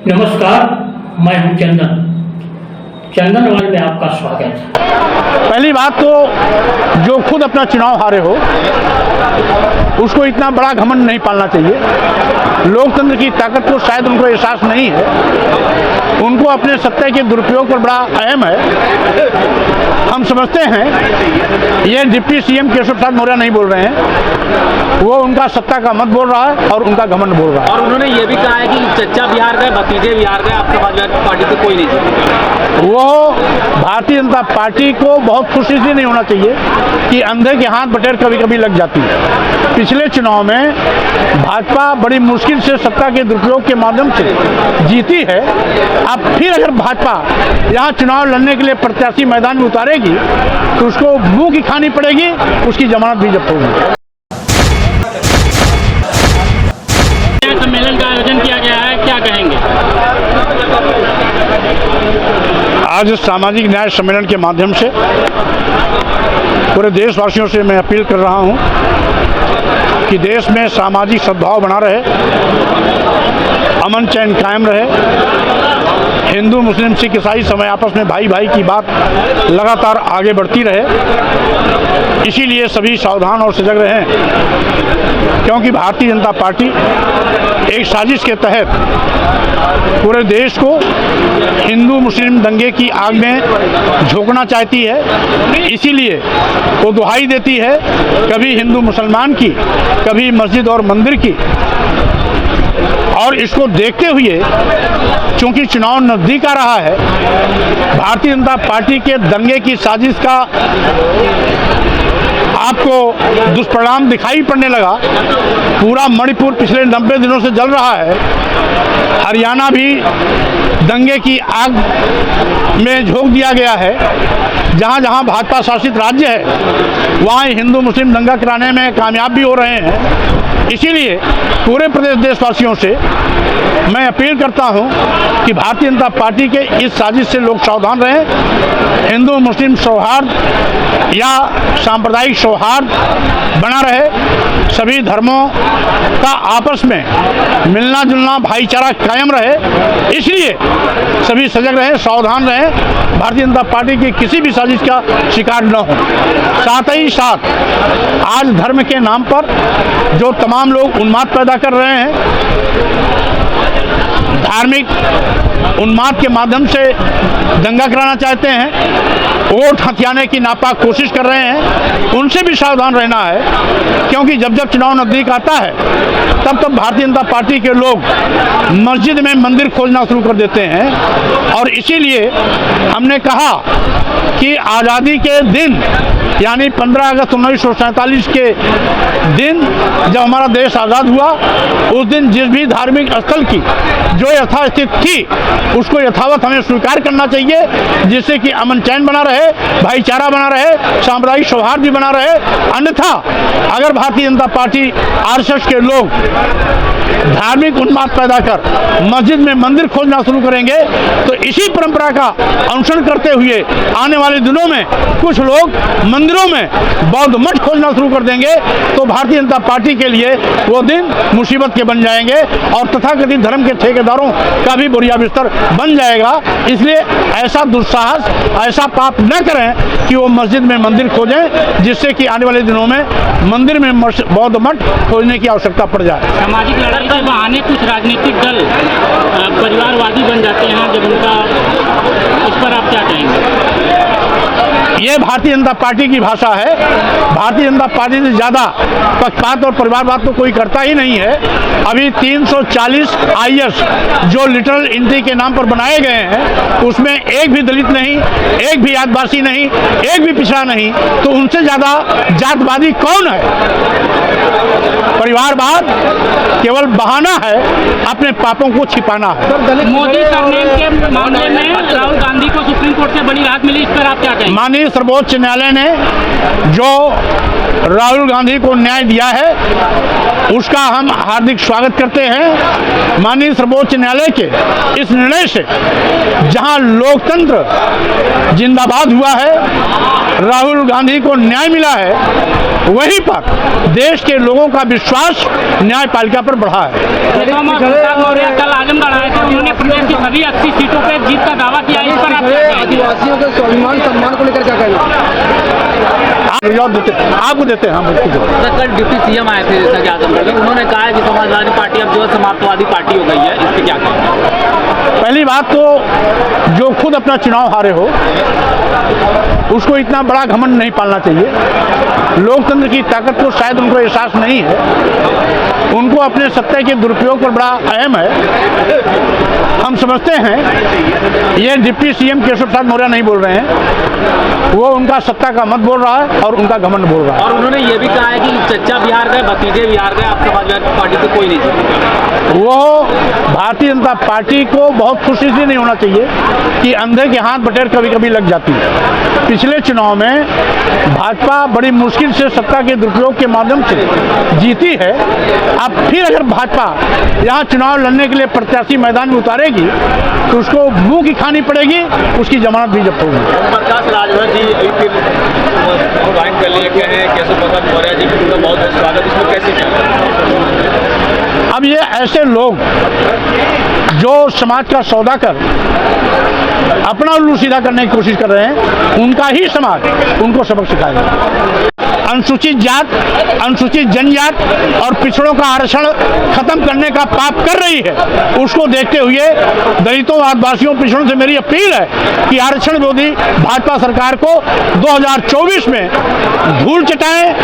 नमस्कार, मैं हूं चंदनवाल में आपका स्वागत है। पहली बात तो जो खुद अपना चुनाव हारे हो उसको इतना बड़ा घमंड नहीं पालना चाहिए। लोकतंत्र की ताकत को शायद उनको एहसास नहीं है। उनको अपने सत्ता के दुरुपयोग पर बड़ा अहम है। हम समझते हैं ये डिप्टी सीएम केशव प्रसाद मौर्य नहीं बोल रहे हैं, वो उनका सत्ता का मत बोल रहा है और उनका घमंड बोल रहा है। और उन्होंने ये भी कहा है कि चचा बिहार गए, भतीजे बिहार गए, आपके पास पार्टी से कोई नहीं जीता। वो भारतीय जनता पार्टी को बहुत खुशी से नहीं होना चाहिए कि अंधे के हाथ बटेर कभी कभी लग जाती है। पिछले चुनाव में भाजपा बड़ी मुश्किल से सत्ता के दुरुपयोग के माध्यम से जीती है। अब फिर अगर भाजपा यहाँ चुनाव लड़ने के लिए प्रत्याशी मैदान में उतारेगी तो उसको मुंह की खानी पड़ेगी, उसकी जमानत भी जब्त होगी। सम्मेलन का आयोजन किया गया है, क्या कहेंगे? आज सामाजिक न्याय सम्मेलन के माध्यम से पूरे देशवासियों से मैं अपील कर रहा हूं कि देश में सामाजिक सद्भाव बना रहे, अमन चैन कायम रहे, हिंदू मुस्लिम सिख ईसाई समय आपस में भाई भाई की बात लगातार आगे बढ़ती रहे। इसीलिए सभी सावधान और सजग रहें, क्योंकि भारतीय जनता पार्टी एक साजिश के तहत पूरे देश को हिंदू मुस्लिम दंगे की आग में झोंकना चाहती है। इसीलिए वो दुहाई देती है कभी हिंदू मुसलमान की, कभी मस्जिद और मंदिर की। और इसको देखते हुए चूंकि चुनाव नजदीक आ रहा है, भारतीय जनता पार्टी के दंगे की साजिश का आपको दुष्परिणाम दिखाई पड़ने लगा। पूरा मणिपुर पिछले 90 दिनों से जल रहा है। हरियाणा भी दंगे की आग में झोंक दिया गया है। जहां जहां भाजपा शासित राज्य है वहां हिंदू मुस्लिम दंगा कराने में कामयाब भी हो रहे हैं। इसीलिए पूरे प्रदेश देशवासियों से मैं अपील करता हूं कि भारतीय जनता पार्टी के इस साजिश से लोग सावधान रहें। हिंदू मुस्लिम सौहार्द या सांप्रदायिक सौहार्द बना रहे, सभी धर्मों का आपस में मिलना जुलना भाईचारा कायम रहे। इसलिए सभी सजग रहें, सावधान रहें, भारतीय जनता पार्टी की किसी भी साजिश का शिकार न हो। साथ ही साथ आज धर्म के नाम पर जो तमाम लोग उन्माद पैदा कर रहे हैं, धार्मिक उन्माद के माध्यम से दंगा कराना चाहते हैं, वोट हथियाने की नापाक कोशिश कर रहे हैं, उनसे भी सावधान रहना है। क्योंकि जब जब चुनाव नजदीक आता है तब तब भारतीय जनता पार्टी के लोग मस्जिद में मंदिर खोजना शुरू कर देते हैं। और इसीलिए हमने कहा कि आज़ादी के दिन यानी 15 अगस्त 1947 के दिन जब हमारा देश आज़ाद हुआ, उस दिन जिस भी धार्मिक स्थल की जो यथास्थित थी उसको यथावत हमें स्वीकार करना चाहिए, जिससे कि अमन चैन बना रहे, भाईचारा बना रहे, सामुदायिक सौहार्द भी बना रहे। अन्यथा अगर भारतीय जनता पार्टी आरएसएस के लोग धार्मिक उन्माद पैदा कर मस्जिद में मंदिर खोजना शुरू करेंगे तो इसी परंपरा का अनुसरण करते हुए आने वाले दिनों में कुछ लोग मंदिरों में बौद्ध मठ खोजना शुरू कर देंगे। तो भारतीय जनता पार्टी के लिए वो दिन मुसीबत के बन जाएंगे और तथाकथित धर्म के ठेकेदारों का भी बुरिया बिस्तर बन जाएगा। इसलिए ऐसा दुस्साहस, ऐसा पाप न करें कि वो मस्जिद में मंदिर खोजें, जिससे कि आने वाले दिनों में मंदिर में बौद्ध मठ खोजने की आवश्यकता पड़ जाए। सामाजिक लड़ाई के बहाने कुछ राजनीतिक दल परिवारवादी बन जाते हैं, जब उनका इस पर आप क्या कहेंगे? ये भारतीय जनता पार्टी की भाषा है। भारतीय जनता पार्टी से ज़्यादा पक्षपात और परिवारवाद तो कोई करता ही नहीं है। अभी 340 आईएएस जो लिटरल एंट्री के नाम पर बनाए गए हैं उसमें एक भी दलित नहीं, एक भी आदिवासी नहीं, एक भी पिछड़ा नहीं, तो उनसे ज़्यादा जातवादी कौन है? परिवारवाद केवल बहाना है, अपने पापों को छिपाना है। मोदी सरनेम के मामले में राहुल गांधी को सुप्रीम कोर्ट से बड़ी राहत मिली, इस पर आप क्या कहेंगे? माननीय सर्वोच्च न्यायालय ने जो राहुल गांधी को न्याय दिया है उसका हम हार्दिक स्वागत करते हैं। माननीय सर्वोच्च न्यायालय के इस निर्णय से जहां लोकतंत्र जिंदाबाद हुआ है, राहुल गांधी को न्याय मिला है, वहीं पर देश के लोगों का विश्वास न्यायपालिका पर बढ़ा है। कल आजमगढ़ आए थे, उन्होंने प्रदेश की सभी 80 सीटों पे जीत का दावा किया। इस पर आप क्या कहेंगे? आदिवासियों के स्वाभिमान सम्मान को लेकर क्या कहना? आपको देते हैं हम। सर, कल डिप्टी सीएम आए थे जैसा कि आजमगढ़ में, उन्होंने कहा है कि समाजवादी पार्टी अब जो है समाजवादी पार्टी हो गई है, इस पर क्या कहेंगे? पहली बात तो जो खुद अपना चुनाव हारे हो उसको इतना बड़ा घमंड नहीं पालना चाहिए। लोकतंत्र की ताकत को शायद उनको एहसास नहीं है, उनको अपने सत्ता के दुरुपयोग पर बड़ा अहम है। हम समझते हैं ये डिप्टी सीएम केशव प्रसाद मौर्य नहीं बोल रहे हैं, वो उनका सत्ता का मत बोल रहा है और उनका घमंड बोल रहा है। और उन्होंने ये भी कहा है कि चच्चा बिहार गए, भतीजे बिहार गए, आप समाजवादी पार्टी से कोई नहीं जीते। वो भारतीय जनता पार्टी को बहुत खुशी से नहीं होना चाहिए कि अंधे के हाथ बटेर कभी कभी लग जाती है। पिछले चुनाव में भाजपा बड़ी मुश्किल से सत्ता के दुरुपयोग के माध्यम से जीती है। अब फिर अगर भाजपा यहाँ चुनाव लड़ने के लिए प्रत्याशी मैदान में उतारेगी तो उसको मुंह की खानी पड़ेगी, उसकी जमानत भी जब्त होगी। प्रकाश राजभर जी ज्वाइन कर लिए कह रहे हैं, केशव प्रसाद मौर्य जी का बहुत बहुत स्वागत, इसमें कैसे चल? अब ये ऐसे लोग जो समाज का सौदा कर अपना उल्लू सीधा करने की कोशिश कर रहे हैं, उनका ही समाज उनको सबक सिखाएगा। अनुसूचित जात, अनुसूचित जनजात और पिछड़ों का आरक्षण खत्म करने का पाप कर रही है, उसको देखते हुए दलितों, आदिवासियों, पिछड़ों से मेरी अपील है कि आरक्षण विरोधी भाजपा सरकार को 2024 में धूल चटाएं,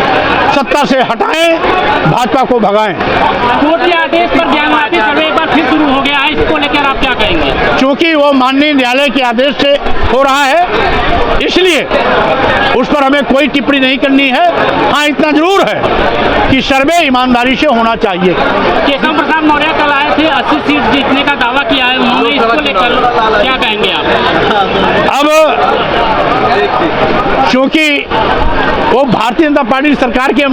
सत्ता से हटाएं, भाजपा को भगाएं। कोर्ट के आदेश पर ज्ञानवापी सर्वे एक बार फिर शुरू हो गया है, इसको लेकर आप क्या कहेंगे? क्योंकि वो माननीय न्यायालय के आदेश से हो रहा है, इसलिए उस पर हमें कोई टिप्पणी नहीं करनी है। हाँ, इतना जरूर है कि सर्वे ईमानदारी से होना चाहिए। केशव प्रसाद मौर्य कल आए थे, 80 सीट जीतने का दावा किया है उन्होंने, इसको लेकर क्या कहेंगे आप? अब क्योंकि वो भारतीय जनता पार्टी सरकार के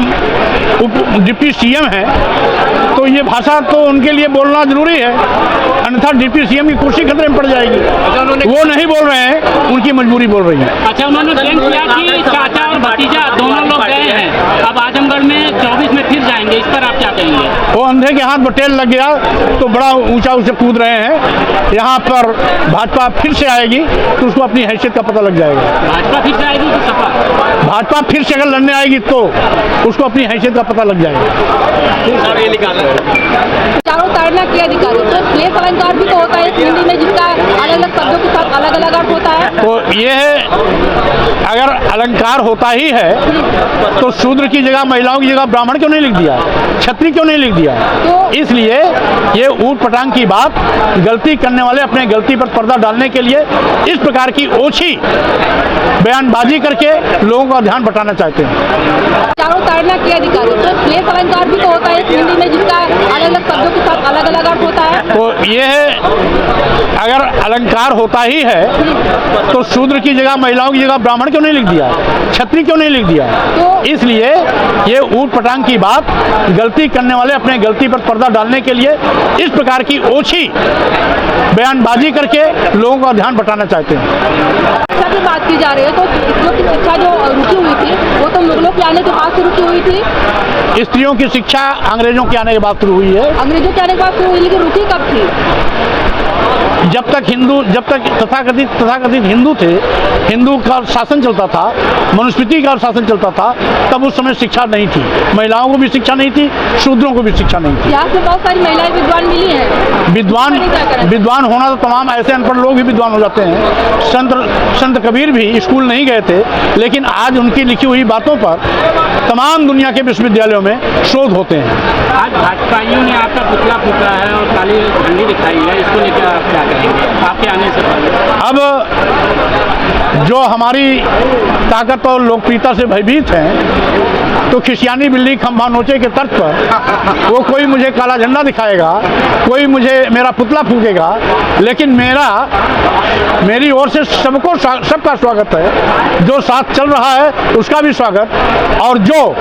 डिप्टी सीएम हैं, तो ये भाषा तो उनके लिए बोलना जरूरी है, अन्यथा डिप्टी सीएम की कुर्सी खतरे में पड़ जाएगी। वो नहीं बोल रहे हैं, उनकी मजबूरी बोल रही है। अच्छा, उन्होंने क्लेम किया कि चाचा और भतीजा दोनों लोग गए हैं, अब आजमगढ़ में 24 में फिर जाएंगे, इस पर आप क्या कहेंगे? वो अंधे के हाथ बटेर लग गया तो बड़ा ऊंचा ऊंचे कूद रहे हैं। यहाँ पर भाजपा फिर से आएगी तो उसको अपनी हैसियत का पता लग जाएगा। भाजपा फिर से आएगी तो सपा? भाजपा फिर से अगर लड़ने आएगी तो उसको अपनी हैसियत का पता लग जाएगा। चारों ताड़ना के अधिकारी, तो श्लेष अलंकार भी तो होता है हिंदी में, जिसका अलग अलग शब्दों के साथ अलग अलग अर्थ होता है। तो ये अगर अलंकार होता ही है तो शूद्र की जगह, महिलाओं की जगह ब्राह्मण क्यों नहीं लिख दिया, क्षत्रिय क्यों नहीं लिख दिया? तो इसलिए ये ऊट पटांग की बात, गलती करने वाले अपने गलती पर पर्दा डालने के लिए इस प्रकार की ओछी बयानबाजी करके लोगों का ध्यान बटाना चाहते हैं। चारों ताड़ना के अधिकारी, तो श्लेष अलंकार भी तो होता है हिंदी में, जिसका अलग अलग शब्दों के साथ अलग अलग अर्थ होता है। तो ये अगर अलंकार होता ही है तो शूद्र की जगह, महिलाओं की जगह ब्राह्मण क्यों नहीं लिख दिया, क्षत्रिय क्यों नहीं लिख दिया? तो इसलिए ये ऊट पटांग की बात, गलती करने वाले अपने गलती पर पर्दा डालने के लिए इस प्रकार की ओछी बयानबाजी करके लोगों का ध्यान बटाना चाहते हैं। शिक्षा की बात की जा रही है, तो स्त्रियों की शिक्षा जो रुकी हुई थी वो तो मुगलों के आने के बाद से रुकी हुई थी। स्त्रियों की शिक्षा अंग्रेजों के आने के बाद शुरू हुई है। अंग्रेजों के आने के बाद शुरू हुई, लेकिन रुकी कब थी? जब तक तथाकथित हिंदू थे, हिंदू का शासन चलता था, मनुस्मृति का शासन चलता था, तब उस समय शिक्षा नहीं थी। महिलाओं को भी शिक्षा नहीं थी, शूद्रों को भी शिक्षा नहीं थी। इतिहास में बहुत सारी महिलाएं विद्वान मिली हैं। विद्वान होना तो तमाम ऐसे अनपढ़ लोग भी विद्वान हो जाते हैं। संत कबीर भी स्कूल नहीं गए थे, लेकिन आज उनकी लिखी हुई बातों पर तमाम दुनिया के विश्वविद्यालयों में शोध होते हैं। आज भाजपाइयों ने आपका पुतला फूका है और काली झंडी दिखाई है, इसको लेकर आप क्या कहेंगे आपके आने से पहले? अब जो हमारी ताकत और लोकप्रियता से भयभीत हैं, तो खिसियानी बिल्ली खंभा नोचे के तर्क पर वो कोई मुझे काला झंडा दिखाएगा, कोई मुझे मेरा पुतला फूकेगा, लेकिन मेरी ओर से सबका स्वागत है। जो साथ चल रहा है उसका भी स्वागत, और जो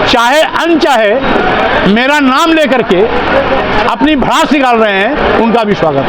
चाहे अनचाहे मेरा नाम लेकर के अपनी भड़ास निकाल रहे हैं उनका भी स्वागत।